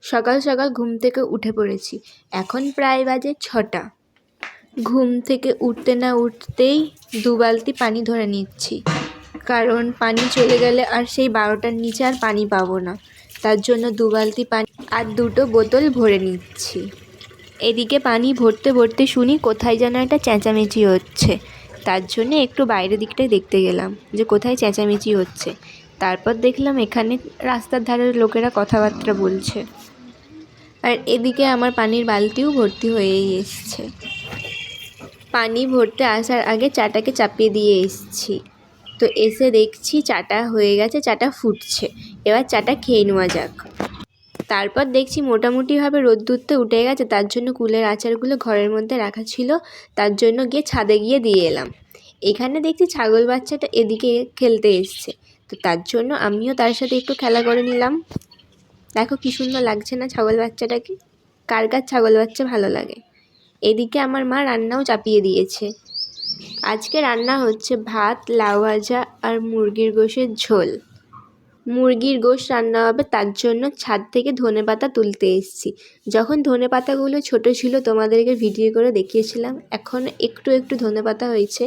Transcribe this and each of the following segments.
সকাল সকাল ঘুম থেকে উঠে পড়েছি। এখন প্রায় বাজে 6টা। ঘুম থেকে উঠতে না উঠতেই 2 বালতি পানি ধরে নিচ্ছি, কারণ পানি চলে গেলে আর সেই 12টার নিচে আর পানি পাবো না। তার জন্য 2 বালতি পানি আর 2টো বোতল ভরে নিচ্ছি। এদিকে পানি ভরতে ভরতে শুনি কোথায় যেন একটা চেঁচামেচি হচ্ছে। তার জন্য একটু বাইরের দিকটায় দেখতে গেলাম যে কোথায় চেঁচামেচি হচ্ছে। তারপর দেখলাম এখানে রাস্তার ধারের লোকেরা কথাবার্তা বলছে। আর এদিকে আমার পানির বালতিও ভর্তি হয়েই এসছে। পানি ভরতে আসার আগে চাটাকে চাপিয়ে দিয়ে এসছি। তো এসে দেখছি চাটা হয়ে গেছে, চাটা ফুটছে। এবার চাটা খেয়ে নেওয়া যাক। তারপর দেখছি মোটামুটিভাবে রোদ্দুরতে উঠে গেছে, তার জন্য কুলের আচারগুলো ঘরের মধ্যে রাখা ছিল, তার জন্য গিয়ে ছাদে গিয়ে দিয়ে এলাম। এখানে দেখছি ছাগল বাচ্চাটা এদিকে খেলতে এসছে, তো তার জন্য আমিও তার সাথে একটু খেলা করে নিলাম। দেখো কি সুন্দর লাগছে না ছাগল বাচ্চাটাকে? কার কার ছাগল বাচ্চা ভালো লাগে? এদিকে আমার মা রান্নাও চাপিয়ে দিয়েছে। আজকে রান্না হচ্ছে ভাত, লাউ ভাজা আর মুরগির গোশের ঝোল। মুরগির গোশ রান্না হবে, তার জন্য ছাদ থেকে ধনেপাতা তুলতে এসেছি। যখন ধনেপাতাগুলো ছোট ছিল তোমাদেরকে ভিডিও করে দেখিয়েছিলাম, এখন একটু একটু ধনেপাতা হয়েছে।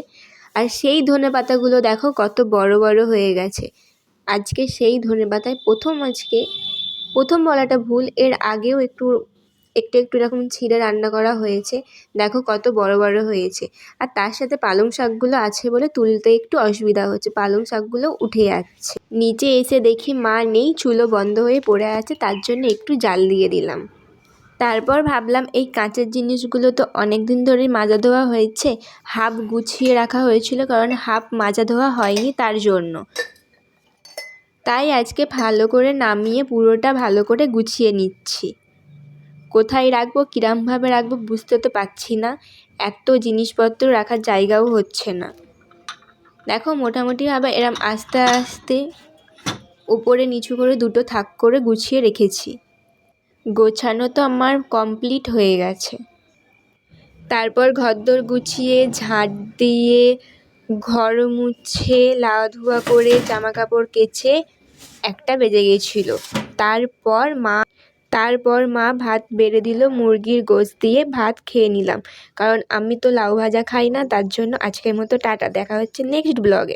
আর সেই ধনেপাতাগুলো দেখো কত বড় বড় হয়ে গেছে। আজকে সেই ধনেপাতায় প্রথম বলাটা ভুল, এর আগেও একটু এরকম ছিঁড়ে রান্না করা হয়েছে। দেখো কত বড় বড় হয়েছে। আর তার সাথে পালং শাকগুলো আছে বলে তুলতে একটু অসুবিধা হচ্ছে, পালং শাকগুলো উঠে যাচ্ছে। নিচে এসে দেখি মা নেই, চুলো বন্ধ হয়ে পড়ে আছে, তার জন্য একটু জাল দিয়ে দিলাম। তারপর ভাবলাম এই কাঁচের জিনিসগুলো তো অনেক দিন ধরেই মাজা ধোয়া হয়েছে, হাফ গুছিয়ে রাখা হয়েছিল, কারণ হাফ মাজা ধোয়া হয়নি তার জন্য। তাই আজকে ভালো করে নামিয়ে পুরোটা ভালো করে গুছিয়ে নিচ্ছি। কোথায় রাখবো, কীরমভাবে রাখবো বুঝতে তো পারছি না। এত জিনিসপত্র রাখার জায়গাও হচ্ছে না। দেখো মোটামুটিভাবে এরম আস্তে আস্তে উপরে নিচু করে 2টো থাক করে গুছিয়ে রেখেছি। গোছানো তো আমার কমপ্লিট হয়ে গেছে। তারপর ঘরদোর গুছিয়ে ঝাঁট দিয়ে ঘর মুছে লাউ ধোয়া করে জামা কাপড় কেচে 1টা বেজে গেছিলো। তারপর মা ভাত বেড়ে দিল, মুরগির গোশ দিয়ে ভাত খেয়ে নিলাম, কারণ আমি তো লাউ ভাজা খাই না। তার জন্য আজকের মতো টাটা, দেখা হচ্ছে নেক্সট ব্লগে।